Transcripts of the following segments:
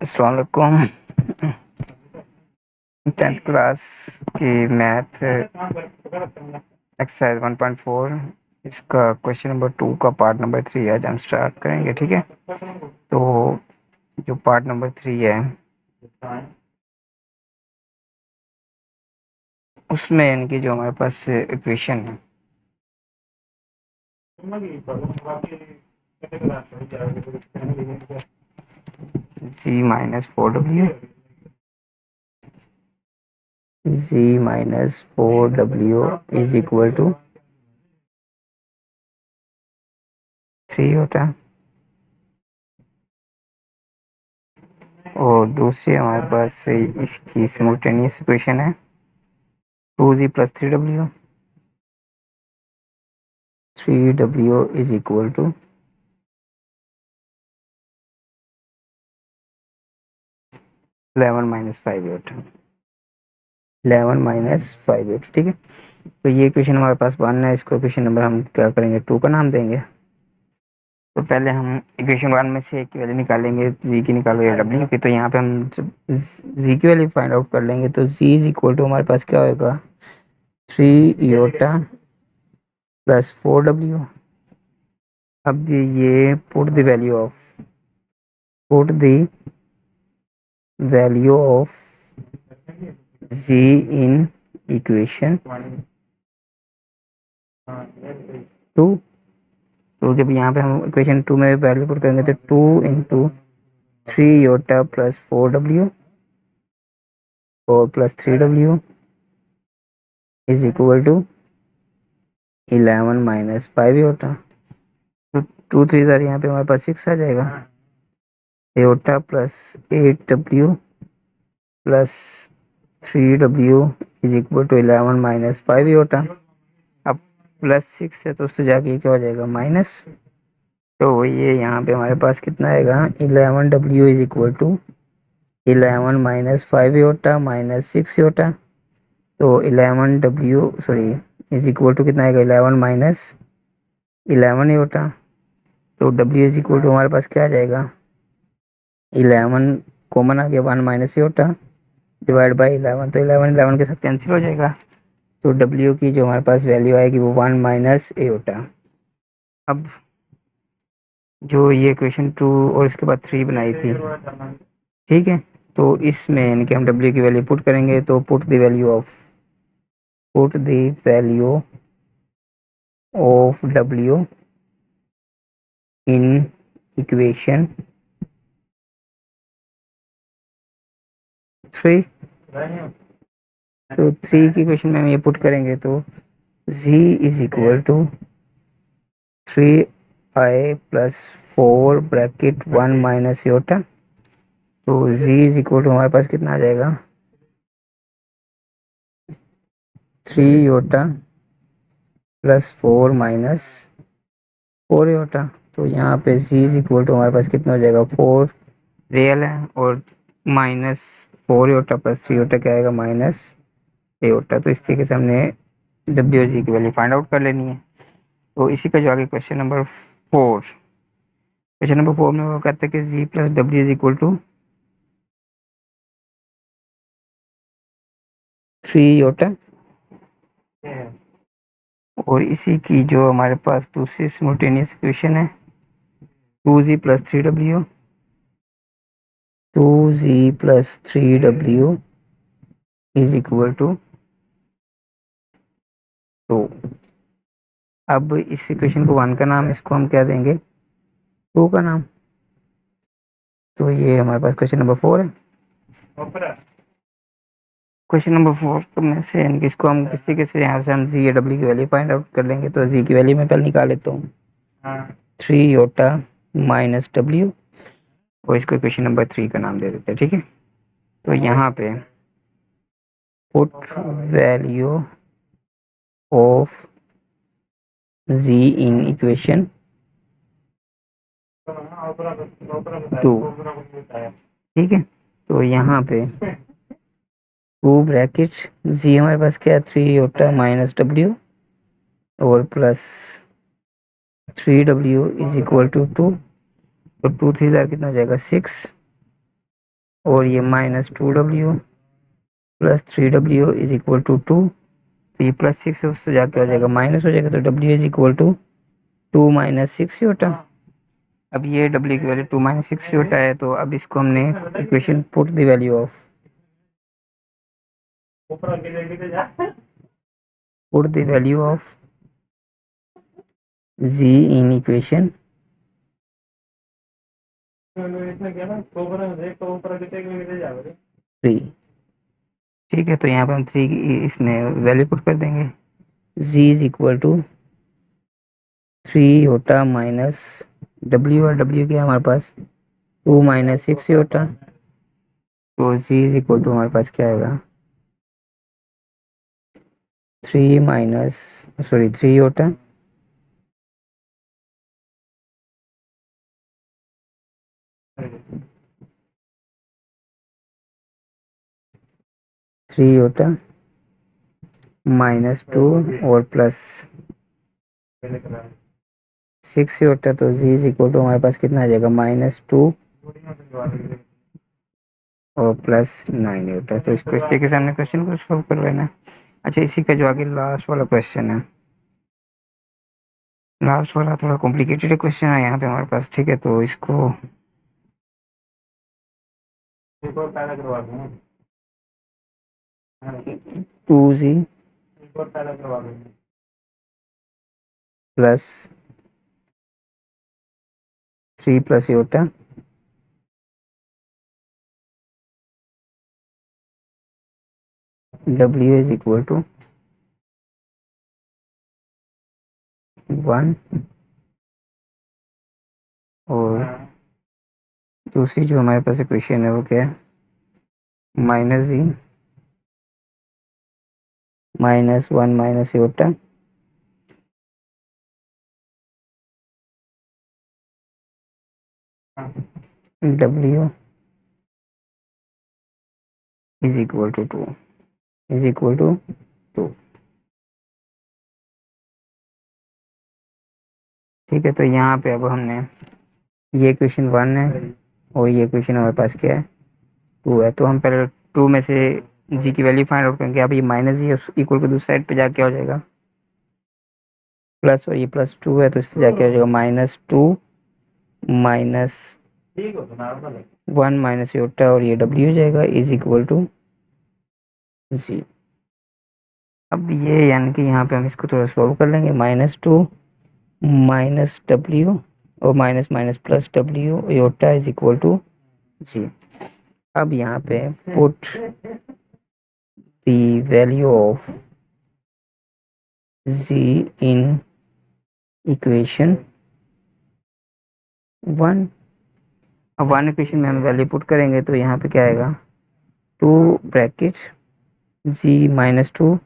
अस्सलाम वालेकुम। 10th class की मैथ एक्सरसाइज 1.4 इसका क्वेश्चन नंबर 2 का पार्ट नंबर 3 आज हम स्टार्ट करेंगे। ठीक है, तो जो पार्ट नंबर 3 है उसमें इनकी जो हमारे पास इक्वेशन है z minus 4w is equal to 3 होता है, और दूसरी हमारे पास इसकी सिमुल्टेनियस इक्वेशन है 2z plus 3w is equal to 11 minus 5/8। ठीक है, तो ये इक्वेशन हमारे पास 1 है। इसको इक्वेशन नंबर हम क्या करेंगे, 2 का नाम देंगे। तो पहले हम इक्वेशन 1 में से की वैल्यू निकालेंगे, जी की निकालो या डब्ल्यू की। तो यहाँ पे हम जी की वैल्यू फाइंड आउट कर लेंगे। तो जी इज इक्वल टू हमारे पास क्या होगा, 3 प्लस 4w। अब ये put the value of G in equation 2। तो जब यहाँ पे हम इक्वेशन 2 में वैल्यू पुट करेंगे तो 2 इंटू 3 प्लस 4w और plus 3w is equal to 11 minus 5 तो 2 3 यहाँ पे हमारे पास 6 आ जाएगा। Eta plus 8w plus 3w is equal to 11 minus 5 अब प्लस 6 है तो उससे जाके क्या हो जाएगा, माइनस। तो ये यहाँ पे हमारे पास कितना आएगा, 11w is equal to 11 minus 5 minus 6 तो 11w इज इक्वल टू कितना आएगा, 11 माइनस 11 तो w इज इक्वल टू हमारे पास क्या आ जाएगा, 11 कॉमन आ गया, 1 माइनस डिवाइड बाई 11 तो 11 के साथ कैंसिल हो जाएगा। तो w की जो हमारे पास वैल्यू आएगी वो 1 माइनस एटा। अब जो ये क्वेश्चन 2 और इसके बाद 3 बनाई थी, ठीक है, तो इसमें यानी कि हम w की वैल्यू पुट करेंगे। तो put the value of w in equation 3। तो 3 की इक्वेशन में हम ये पुट करेंगे तो z is equal to 3i plus 4 bracket 1 minus iota. तो z इज इक्वल टू हमारे पास कितना आ जाएगा, 3 योटा प्लस 4 माइनस 4 योटा। तो यहाँ पे z इज इक्वल टू हमारे पास कितना हो जाएगा, 4 रियल है और माइनस 4 योटा प्लस 3 योटा क्या आएगा, माइनस एयोटा। तो इस तरीके से हमने डब्ल्यू और जी की वैल्यू फाइंड आउट कर लेनी है। तो इसी का जो आगे क्वेश्चन नंबर 4 में वो कहते हैं कि जी प्लस डब्ल्यू इज इक्वल टू 3 योटा, और इसी की जो हमारे पास दूसरी सिमुल्टेनियस इक्वेशन है 2z plus 3w is equal to 2। अब इस इक्वेशन को 1 का नाम, इसको हम क्या देंगे, 2 का नाम। तो ये हमारे पास क्वेश्चन नंबर 4 है। क्वेश्चन नंबर 4 में से यानी कि इसको हम किस तरीके से यहाँ से हम जी या डब्ल्यू की वैल्यू फाइंड आउट कर लेंगे। तो जी की वैल्यू मैं पहले निकाल लेता हूँ, 3 योटा माइनस डब्ल्यू, और इसको क्वेश्चन नंबर 3 का नाम दे देते हैं। ठीक है, तो यहाँ पे put value of G in equation 2। ठीक है, तो यहाँ पे 2 ब्रैकेट जी हमारे पास क्या है, 3 योटा माइनस डब्ल्यू और plus 3w is equal to 2। तो 2 3 कितना हो जाएगा, 6। और ये -2w plus 3w is equal to 2। तो ये +6 से उससे जाके हो जाएगा माइनस हो जाएगा, तो w is equal to 2 - 6 iota. अब ये w की वैल्यू 2 - 6 योटा है, तो अब इसको हमने equation put the value of put the value of z in equation 3। ठीक है, तो यहाँ पे हम 3 की इसमें वैल्यू पुट कर देंगे। z is equal to 3 iota minus w, और w क्या है हमारे पास 2 - 6 योटा। तो z इज इक्वल टू हमारे पास क्या आएगा 3 योटा 3 योटा -2 और प्लस 6 योटा। तो z इज इक्वल टू हमारे पास कितना आ जाएगा -2 और +9 योटा। तो इसको इस तरीके से हमने क्वेश्चन को सॉल्व कर लेना है। अच्छा, इसी का जो आगे लास्ट वाला क्वेश्चन है, लास्ट वाला थोड़ा कॉम्प्लिकेटेड क्वेश्चन है यहाँ पे हमारे पास। ठीक है, तो इसको 2z plus 3 plus iota w is equal to 1, और दूसरी जो हमारे पास इक्वेशन है वो क्या है -z -1 minus iota w is equal to 2 is equal to 2। ठीक है, तो यहाँ पे अब हमने ये क्वेश्चन 1 है और ये क्वेश्चन हमारे पास क्या है 2 है। तो हम पहले 2 में से जी की वैल्यू फाइंड आउट करेंगे। अब ये -जी इक्वल को दूसरी साइड पे जाके हो जाएगा प्लस, और ये +2 है तो इससे जाके हो जाएगा -2 -1 माइनस योटा, और ये w हो जाएगा इज इक्वल टू जी। अब ये यानी कि यहाँ पे हम इसको थोड़ा सॉल्व कर लेंगे। -2 माइनस w और minus minus plus w iota is equal to z. अब यहाँ पे put the value of z in equation 1। अब 1 इक्वेशन में हम वैल्यू पुट करेंगे तो यहाँ पे क्या आएगा 2 bracket z -2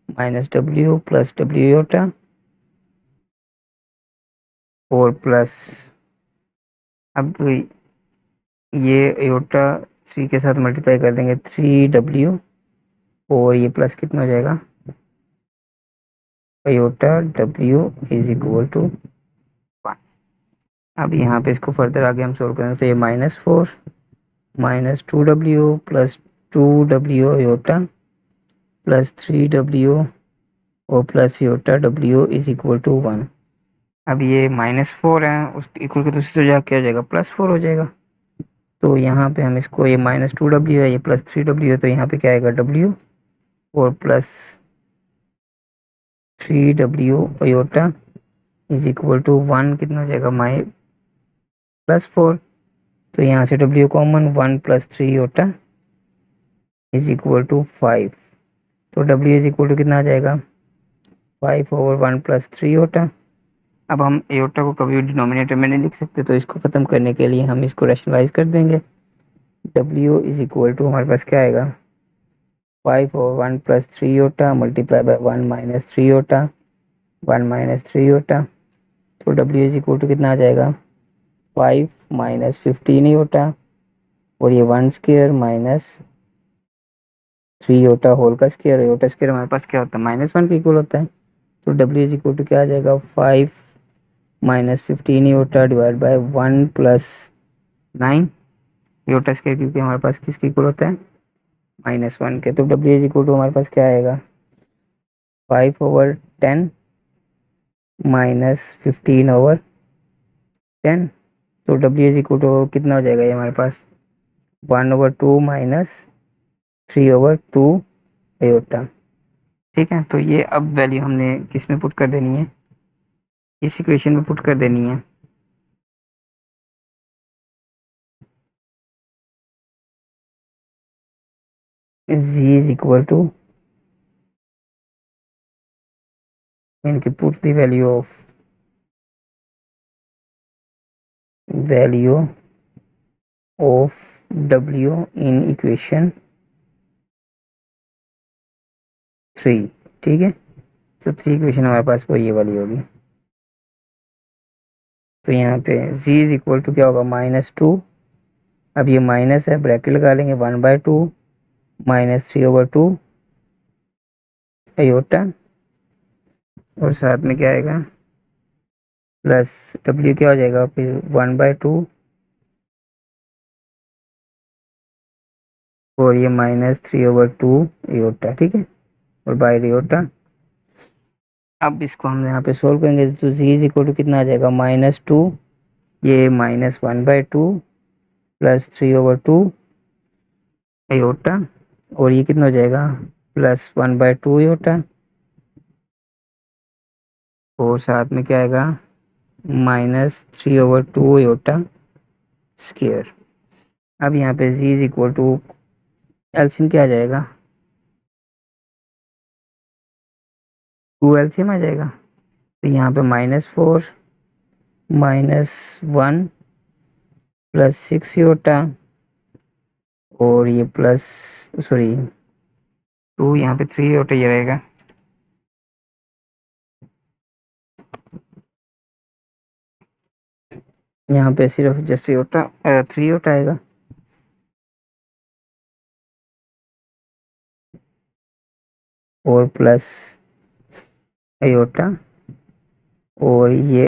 minus w plus w iota और प्लस, अब ये योटा c के साथ मल्टीप्लाई कर देंगे 3w, और ये प्लस कितना हो जाएगा iota w is equal to 1। अब यहाँ पे इसको फर्दर आगे हम सोल्व करेंगे तो ये -4 -2w plus 2w Yotta plus 3w और plus iota w is equal to 1। अब ये -4 है, उस इक्वल के दूसरी तरफ जाके हो जाएगा +4 हो जाएगा। तो यहाँ पे हम इसको, ये -2w है, ये +3w है, तो यहाँ पे क्या आएगा w और plus 3w iota is equal to 1 कितना हो जाएगा +4। तो यहाँ से w common 1 plus 3 iota is equal to 5। तो w इज इक्वल टू कितना आ जाएगा 5 ओवर 1 प्लस 3 योटा। अब हम एयोटा को कभी डिनोमिनेटर में नहीं लिख सकते, तो इसको ख़त्म करने के लिए हम इसको रैशनलाइज कर देंगे। w इज इक्वल टू हमारे पास क्या आएगा 5 over 1 plus 3 iota multiply by 1 minus 3 iota 1 minus 3 iota. तो w इज इक्वल टू कितना आ जाएगा 5 माइनस 15 योटा, और ये 1 स्क्वायर माइनस 3 योटा होल का स्क्वायर। योटा स्क्वायर हमारे पास क्या होता है -1 के इक्वल होता है। तो w इज इक्वल टू क्या आ जाएगा 5 minus 15 iota divide by 1 plus 9 iota square, क्योंकि हमारे पास किसके इक्वल होता है, -1 के। तो डब्ल्यू इज इक्वल टू हमारे पास क्या आएगा, 5/10 -15/10। तो डब्ल्यू इज इक्वल टू कितना हो जाएगा ये हमारे पास, 1/2 -3/2 एयोटा। ठीक है, तो ये अब वैल्यू हमने किस में पुट कर देनी है, इस इक्वेशन में पुट कर देनी है। z इज इक्वल टू, इनकी put the value of w in equation 3। ठीक है, तो 3 इक्वेशन हमारे पास वो ये वाली होगी। तो यहाँ पे z इज इक्वल टू क्या होगा, -2। अब ये माइनस है, ब्रैकेट लगा लेंगे, 1/2 -3/2 अयोटा, और साथ में क्या आएगा, प्लस w क्या हो जाएगा फिर 1/2, और ये -3/2 अयोटा। ठीक है, और बाय अयोटा। अब इसको हम यहाँ पे सोल्व करेंगे तो z इज इक्वल टू कितना आ जाएगा, -2, ये -1/2 +3/2 अयोटा, और ये कितना हो जाएगा, +1/2 अयोटा, और साथ में क्या आएगा, -3/2 अयोटा स्क्वायर। अब यहाँ पे z is equal to LCM क्या आ जाएगा, 2 एलसीएम आ जाएगा। तो यहाँ पे -4 -1 +6 अयोटा, और ये प्लस, सॉरी 2, यहाँ पे 3 अयोटा ये रहेगा। यहाँ पे सिर्फ जस्ट अयोटा 3 अयोटा आएगा, और प्लस अयोटा, और ये